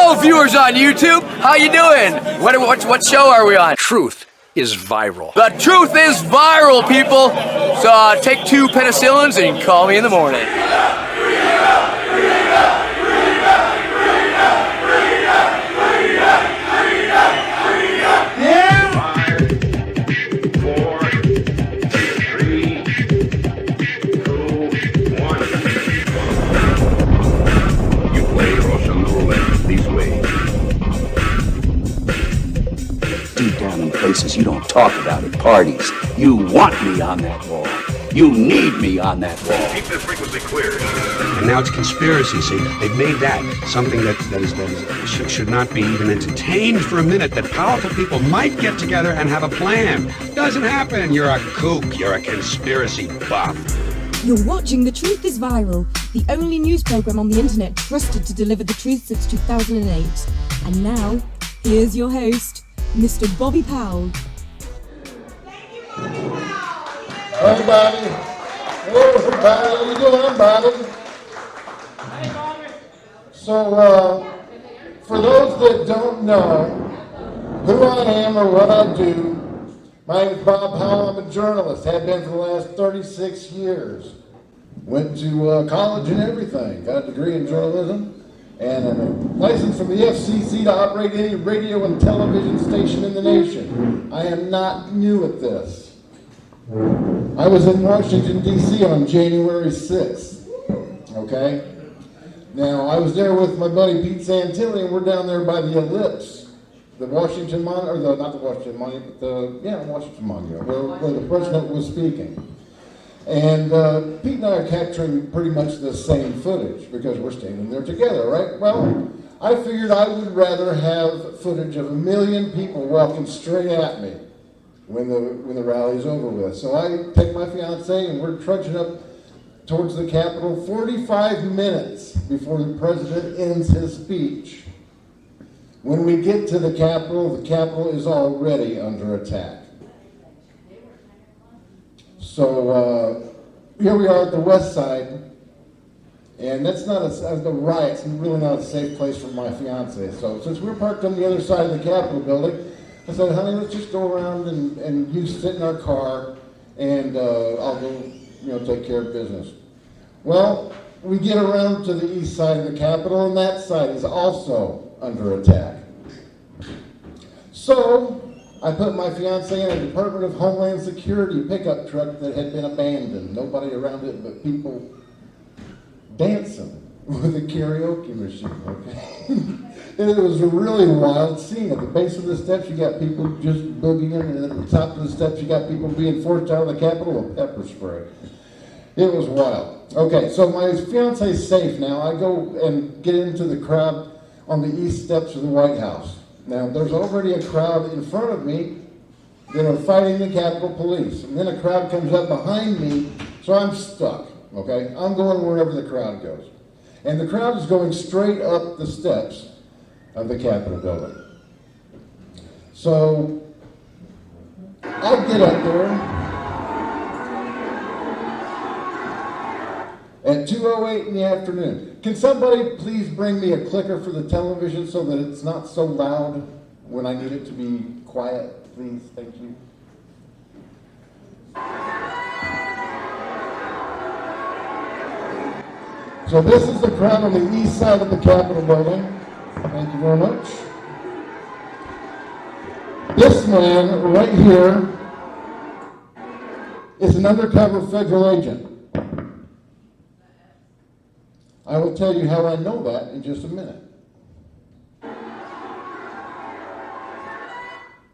Hello, viewers on YouTube. How you doing? What show are we on? Truth is viral. The truth is viral, people. So take 2 penicillins and call me in the morning. Places you don't talk about at parties. You want me on that wall. You need me on that wall. Keep this frequency clear. And now it's conspiracy. See, they've made that something that should not be even entertained for a minute. That powerful people might get together and have a plan. Doesn't happen. You're a kook. You're a conspiracy buff. You're watching The Truth is Viral, the only news program on the internet trusted to deliver the truth since 2008. And now, here's your host, Mr. Bobby Powell. Hey, Bobby. Hey, everybody. How you doing, Bobby? Hey, Bobby. So, for those that don't know who I am or what I do, my name is Bob Powell. I'm a journalist. Have been for the last 36 years. Went to college and everything. Got a degree in journalism. And I'm a license from the FCC to operate any radio and television station in the nation. I am not new at this. I was in Washington, D.C. on January 6th, okay? Now, I was there with my buddy Pete Santilli, and we're down there by the Ellipse, the Washington Monument, or not the Washington Monument, but Washington Monument, where the president was speaking. And Pete and I are capturing pretty much the same footage because we're standing there together, right? Well, I figured I would rather have footage of 1 million people walking straight at me when the rally's over with. So I take my fiance and we're trudging up towards the Capitol 45 minutes before the president ends his speech. When we get to the Capitol is already under attack. So here we are at the west side, and that's not the riot's really not a safe place for my fiance. So since we're parked on the other side of the Capitol building, I said, honey, let's just go around and you sit in our car, and I'll go, take care of business. Well, we get around to the east side of the Capitol, and that side is also under attack. So I put my fiance in a Department of Homeland Security pickup truck that had been abandoned. Nobody around it but people dancing with a karaoke machine, okay? And it was a really wild scene. At the base of the steps, you got people just boogieing, and at the top of the steps, you got people being forced out of the Capitol with pepper spray. It was wild. Okay, so my fiance's safe now. I go and get into the crowd on the east steps of the White House. Now, there's already a crowd in front of me that are fighting the Capitol Police. And then a crowd comes up behind me, so I'm stuck, okay? I'm going wherever the crowd goes. And the crowd is going straight up the steps of the Capitol building. So, I get up there at 2:08 in the afternoon. Can somebody please bring me a clicker for the television so that it's not so loud when I need it to be quiet, please? Thank you. So this is the crowd on the east side of the Capitol building. Thank you very much. This man right here is an undercover federal agent. I will tell you how I know that in just a minute.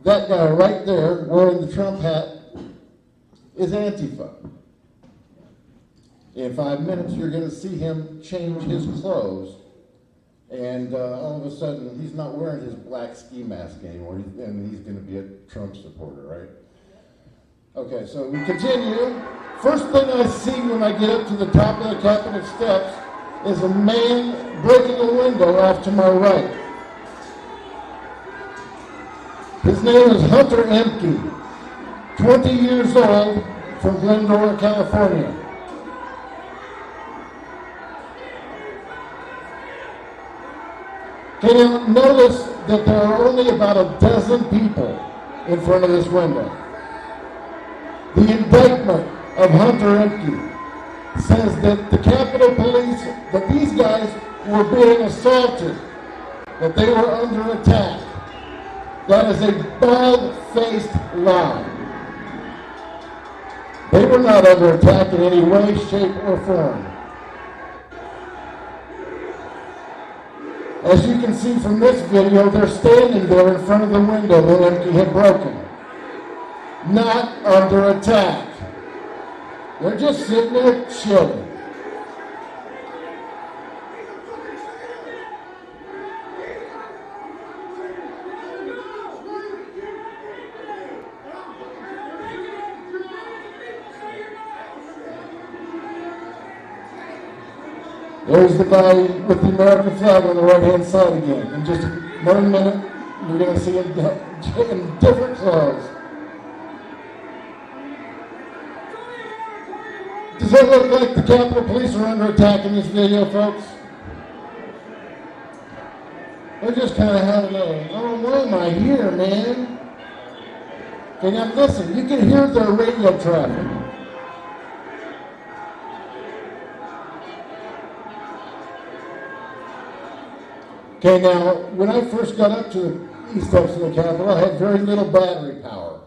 That guy right there wearing the Trump hat is Antifa. In 5 minutes, you're going to see him change his clothes, and all of a sudden, he's not wearing his black ski mask anymore, and he's going to be a Trump supporter, right? Okay, so we continue. First thing I see when I get up to the top of the Capitol steps is a man breaking a window off to my right. His name is Hunter Emke, 20 years old, from Glendora, California. Can you notice that there are only about a dozen people in front of this window? The indictment of Hunter Empty says that the Capitol Police, that these guys were being assaulted, that they were under attack. That is a bald-faced lie. They were not under attack in any way, shape, or form. As you can see from this video, they're standing there in front of the window that Empty had broken. Not under attack. They're just sitting there chilling. There's the guy with the American flag on the right-hand side again. In just 1 minute, you're going to see him in different clothes. Does it look like the Capitol Police are under attack in this video, folks? They're just kind of having a, oh, why am I here, man? Okay, now listen, you can hear their radio traffic. Okay, now, when I first got up to the east steps of the Capitol, I had very little battery power.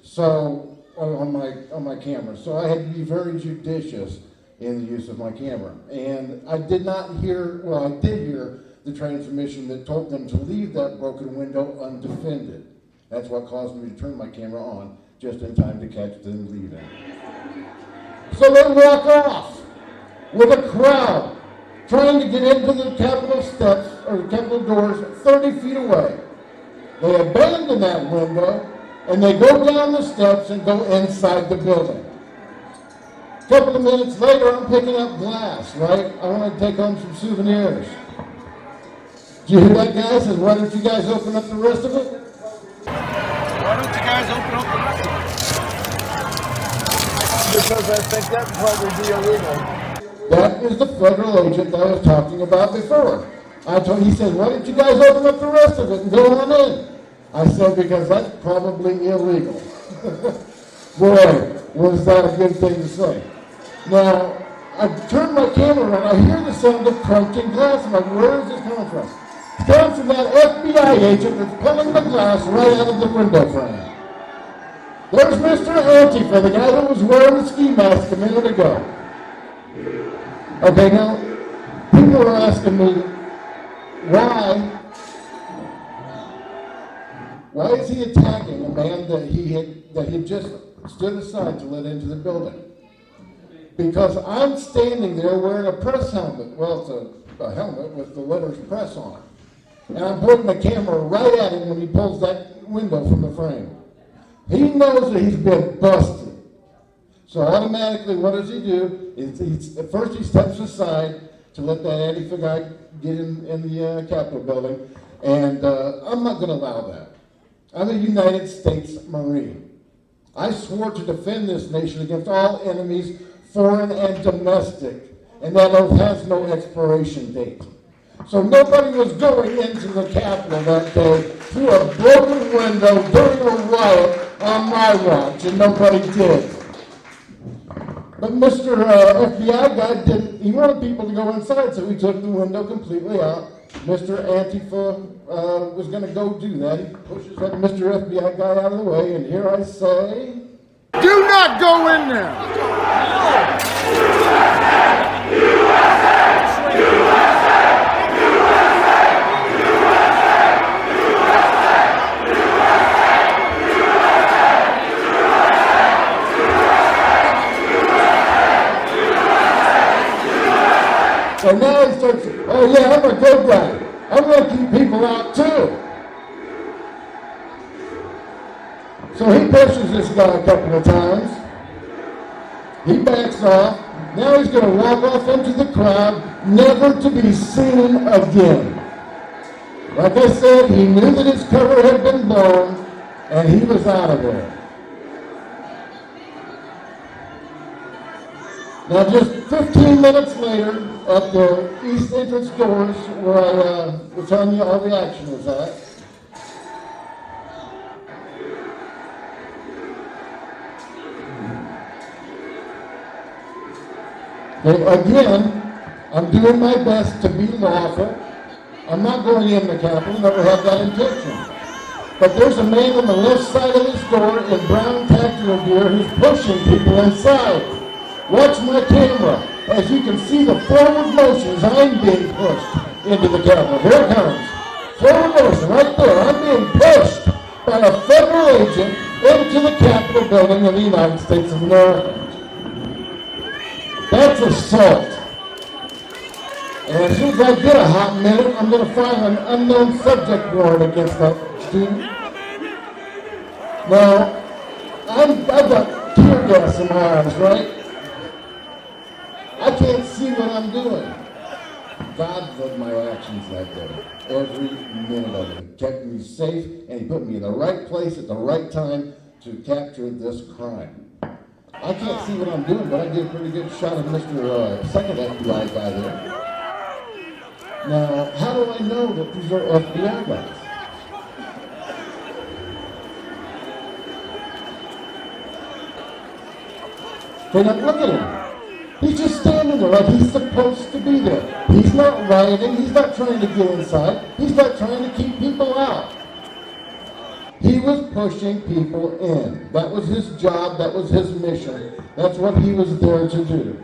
So, on my camera, so I had to be very judicious in the use of my camera. And I did not hear, well, I did hear the transmission that told them to leave that broken window undefended. That's what caused me to turn my camera on just in time to catch them leaving. So they walk off with a crowd trying to get into the Capitol steps or the Capitol doors 30 feet away. They abandon that window and they go down the steps and go inside the building. A couple of minutes later, I'm picking up glass, right? I want to take home some souvenirs. Did you hear that guy? Says, why don't you guys open up the rest of it? Why don't you guys open up the rest of it? Because I think that'd probably be illegal. That is the federal agent that I was talking about before. He said, why don't you guys open up the rest of it and go on in? I said, because that's probably illegal. Boy, was that a good thing to say. Now, I turned my camera around. I hear the sound of crunching glass. I'm like, where is this coming from? It's coming from that FBI agent that's pulling the glass right out of the window frame. There's Mr. Antifa, the guy that was wearing the ski mask a minute ago. Okay, now, people are asking me, why is he attacking a man that he had just stood aside to let into the building? Because I'm standing there wearing a press helmet. Well, it's a helmet with the letters press on it. And I'm pointing the camera right at him when he pulls that window from the frame. He knows that he's been busted. So automatically, what does he do? At first he steps aside to let that Antifa guy get in the Capitol building. And I'm not going to allow that. I'm a United States Marine. I swore to defend this nation against all enemies, foreign and domestic, and that oath has no expiration date. So nobody was going into the Capitol that day through a broken window during a riot on my watch, and nobody did. But Mr. FBI guy didn't. He wanted people to go inside, so he took the window completely out. Mr. Antifa was going to go do that. He pushes that Mr. FBI guy out of the way, and here I say, Do not go in there! So now he starts, oh yeah, I'm a good guy. I'm going to keep people out too. So he pushes this guy a couple of times. He backs off. Now he's going to walk off into the crowd, never to be seen again. Like I said, he knew that his cover had been blown, and he was out of there. Now, just 15 minutes later, at the east entrance doors where I was telling you all the action was at, again, I'm doing my best to be lawful. I'm not going in the Capitol, never had that intention. But there's a man on the left side of this door in brown tactical gear who's pushing people inside. Watch my camera. As you can see the forward motion as I'm being pushed into the Capitol. Here it comes. Forward motion right there. I'm being pushed by a federal agent into the Capitol building of the United States of America. That's assault. And as soon as I get a hot minute, I'm going to file an unknown subject warrant against that student. Now, I've got tear gas in my eyes, right? I can't see what I'm doing. God led my actions that day. Every minute of it. He kept me safe, and he put me in the right place at the right time to capture this crime. I can't see what I'm doing, but I did a pretty good shot of Mr. Second FBI guy there. Now, how do I know that these are FBI guys? Okay, now look at him. He's just standing there like he's supposed to be there. He's not rioting. He's not trying to get inside. He's not trying to keep people out. He was pushing people in. That was his job. That was his mission. That's what he was there to do.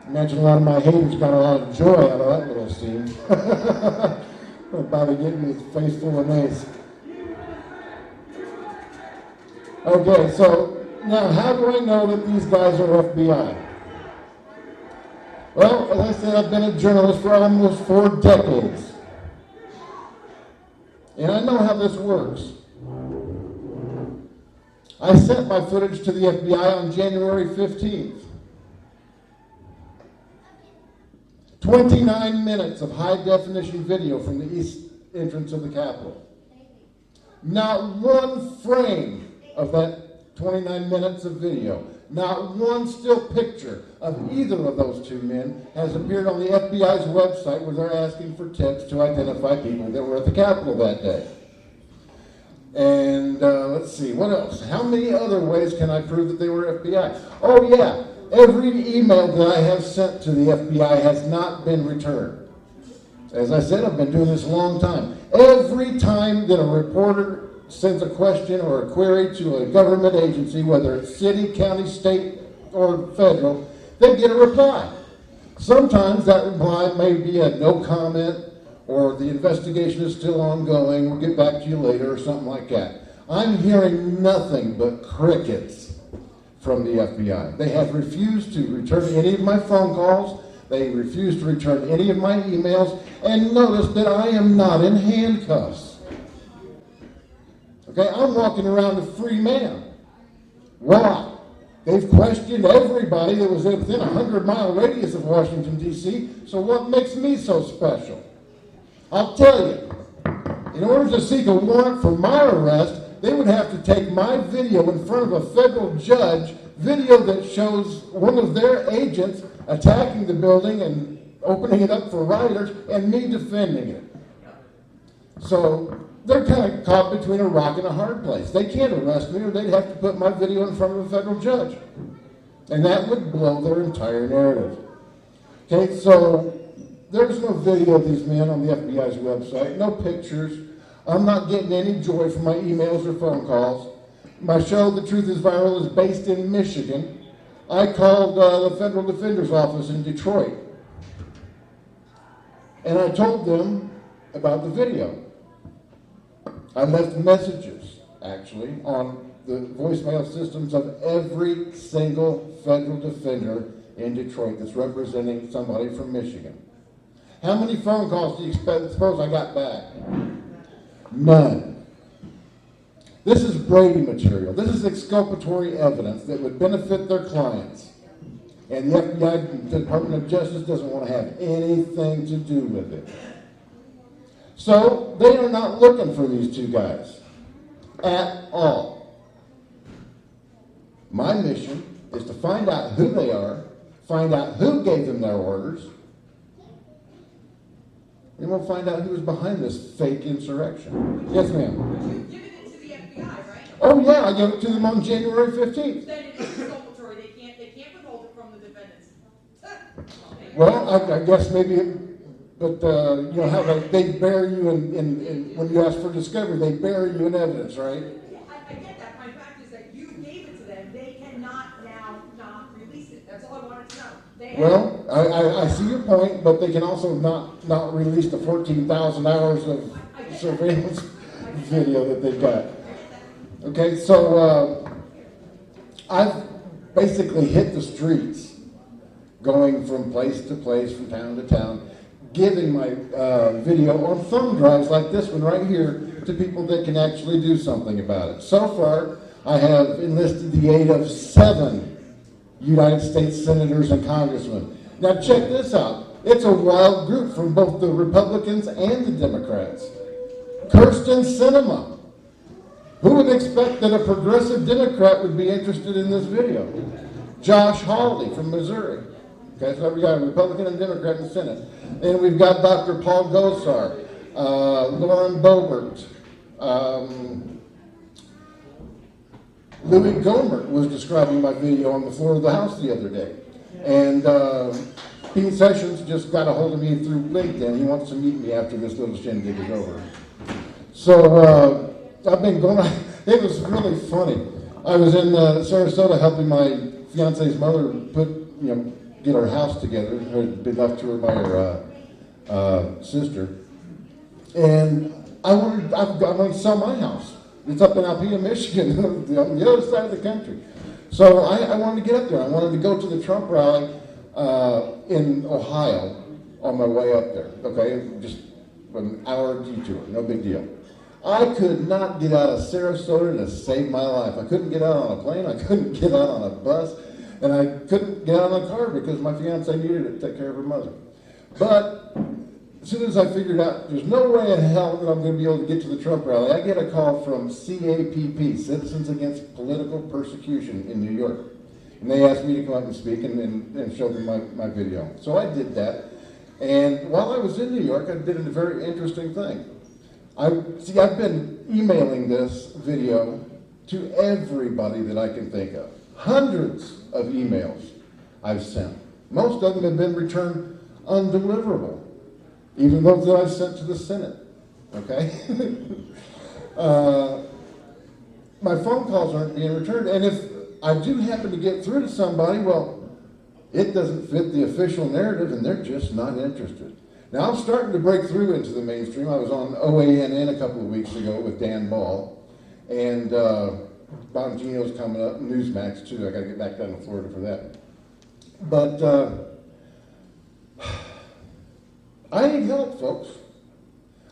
Imagine a lot of my haters got a lot of joy out of that little scene. Bobby getting his face full of nails. Okay, so now how do I know that these guys are FBI? Well, as I said, I've been a journalist for almost 4 decades. And I know how this works. I sent my footage to the FBI on January 15th. 29 minutes of high-definition video from the east entrance of the Capitol. Not one frame of that 29 minutes of video, not one still picture of either of those 2 men has appeared on the FBI's website where they're asking for tips to identify people that were at the Capitol that day. And let's see, what else? How many other ways can I prove that they were FBI? Oh yeah, every email that I have sent to the FBI has not been returned. As I said, I've been doing this a long time. Every time that a reporter sends a question or a query to a government agency, whether it's city, county, state, or federal, they get a reply. Sometimes that reply may be a no comment, or the investigation is still ongoing, we'll get back to you later, or something like that. I'm hearing nothing but crickets from the FBI. They have refused to return any of my phone calls, they refuse to return any of my emails, and notice that I am not in handcuffs. Okay, I'm walking around a free man. Why? They've questioned everybody that was within a 100-mile radius of Washington, D.C., so what makes me so special? I'll tell you, in order to seek a warrant for my arrest, they would have to take my video in front of a federal judge, video that shows one of their agents attacking the building and opening it up for rioters, and me defending it. So they're kind of caught between a rock and a hard place. They can't arrest me, or they'd have to put my video in front of a federal judge. And that would blow their entire narrative. Okay, so there's no video of these men on the FBI's website, no pictures. I'm not getting any joy from my emails or phone calls. My show, The Truth is Viral, is based in Michigan. I called the Federal Defender's Office in Detroit. And I told them about the video. I left messages, actually, on the voicemail systems of every single federal defender in Detroit that's representing somebody from Michigan. How many phone calls do you suppose I got back? None. This is Brady material. This is exculpatory evidence that would benefit their clients. And the FBI, the Department of Justice, doesn't want to have anything to do with it. So they are not looking for these 2 guys at all. My mission is to find out who they are, find out who gave them their orders, and we'll find out who is behind this fake insurrection. Yes, ma'am. You've given it to the FBI, right? Oh, yeah, I gave it to them on January 15th. Then it is exculpatory. They can't withhold it from the defendants. Well, I guess maybe, but you know how they bury you in when you ask for discovery, they bury you in evidence, right? Yeah, I get that. My fact is that you gave it to them. They cannot now not release it. That's all I wanted to know. Well, I see your point, but they can also not release the 14,000 hours of surveillance video that they've got. Okay, so I've basically hit the streets, going from place to place, from town to town, giving my video on thumb drives like this one right here to people that can actually do something about it. So far, I have enlisted the aid of 7 United States senators and congressmen. Now check this out. It's a wild group from both the Republicans and the Democrats. Kirsten Sinema. Who would expect that a progressive Democrat would be interested in this video? Josh Hawley from Missouri. Okay, so we got a Republican and Democrat in the Senate. And we've got Dr. Paul Gosar, Lauren Boebert, Louis Gohmert was describing my video on the floor of the House the other day. And Pete Sessions just got a hold of me through LinkedIn. He wants to meet me after this little shindig is over. So I've been going, it was really funny. I was in Sarasota helping my fiance's mother get her house together. It had been left to her by her sister. And I wanted to sell my house. It's up in Alpena, Michigan, on the other side of the country. So I wanted to get up there. I wanted to go to the Trump rally in Ohio on my way up there. Okay, just an hour detour, no big deal. I could not get out of Sarasota to save my life. I couldn't get out on a plane. I couldn't get out on a bus. And I couldn't get out of the car because my fiance needed it to take care of her mother. But as soon as I figured out there's no way in hell that I'm going to be able to get to the Trump rally, I get a call from CAPP, Citizens Against Political Persecution in New York. And they asked me to come up and speak and show them my video. So I did that. And while I was in New York, I did a very interesting thing. I've been emailing this video to everybody that I can think of. Hundreds of emails I've sent. Most of them have been returned undeliverable, even those that I've sent to the Senate. Okay? My phone calls aren't being returned, and if I do happen to get through to somebody, well, it doesn't fit the official narrative, and they're just not interested. Now, I'm starting to break through into the mainstream. I was on OANN a couple of weeks ago with Dan Ball, and Bongino's coming up, Newsmax too. I got to get back down to Florida for that. But I need help, folks.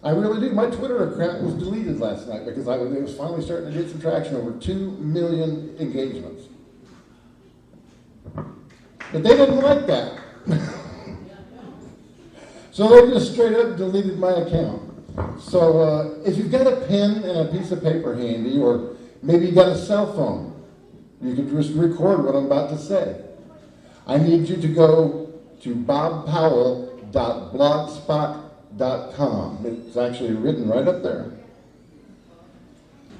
I really do. My Twitter account was deleted last night because it was finally starting to get some traction, over 2 million engagements. But they didn't like that. So they just straight up deleted my account. So if you've got a pen and a piece of paper handy, or maybe you got a cell phone, you can just record what I'm about to say. I need you to go to bobpowell.blogspot.com. It's actually written right up there.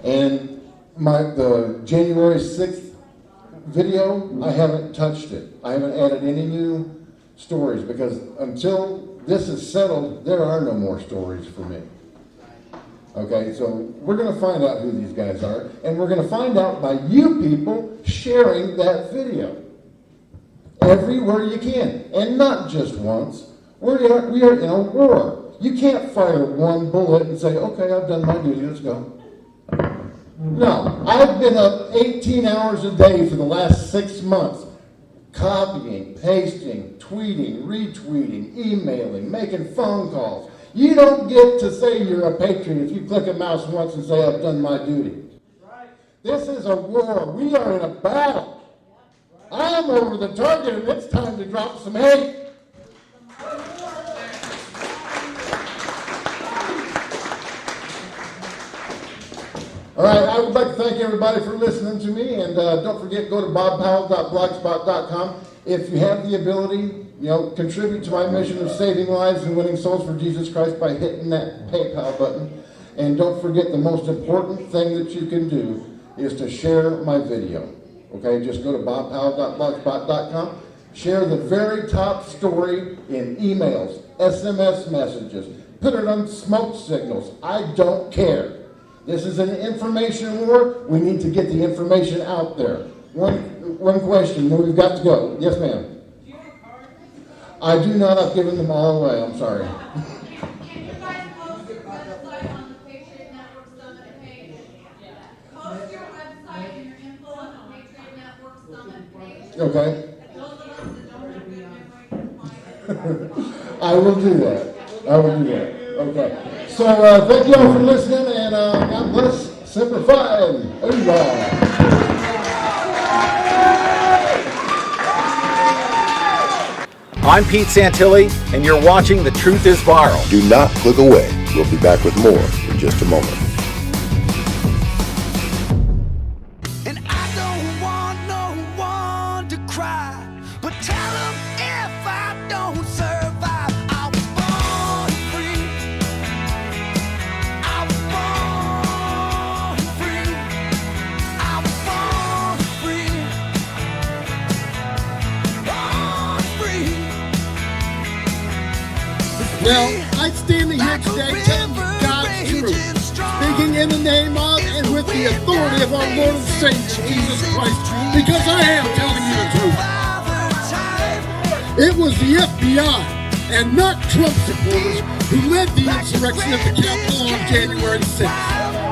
And the January 6th video, I haven't touched it. I haven't added any new stories because until this is settled, there are no more stories for me. Okay, so we're going to find out who these guys are, and we're going to find out by you people sharing that video everywhere you can, and not just once. We are in a war. You can't fire one bullet and say, okay, I've done my duty, let's go. No, I've been up 18 hours a day for the last 6 months, copying, pasting, tweeting, retweeting, emailing, making phone calls. You don't get to say you're a patriot if you click a mouse once and say, I've done my duty. This is a war. We are in a battle. I am over the target, and it's time to drop some hate. All right, I would like to thank everybody for listening to me, and don't forget, go to bobpowell.blogspot.com. If you have the ability, contribute to my mission of saving lives and winning souls for Jesus Christ by hitting that PayPal button. And don't forget, the most important thing that you can do is to share my video. Okay, just go to bobpowell.blogspot.com. Share the very top story in emails, SMS messages. Put it on smoke signals. I don't care. This is an information war. We need to get the information out there. One question, then we've got to go. Yes, ma'am. Do you have a card? I do not. I've given them all away. I'm sorry. Can you guys post your website on the Patriot Network Summit page? Post your website and your info on the Patriot Network Summit page. Okay. Those of us that don't have good memory can find it. I will do that. Okay. So thank you all for listening, and God bless. Semper Fi, and hoorah. I'm Pete Santilli, and you're watching The Truth is Viral. Do not click away. We'll be back with more in just a moment. And I don't want no one to cry, but tell them if I don't survive, I was born free. I was born free. I was born free. Born free. Well, I stand here today telling you God's truth, speaking in the name of and with the authority of our Lord and Savior Jesus Christ, because I am telling you the truth. It was the FBI and not Trump supporters who led the insurrection at the Capitol on January 6th.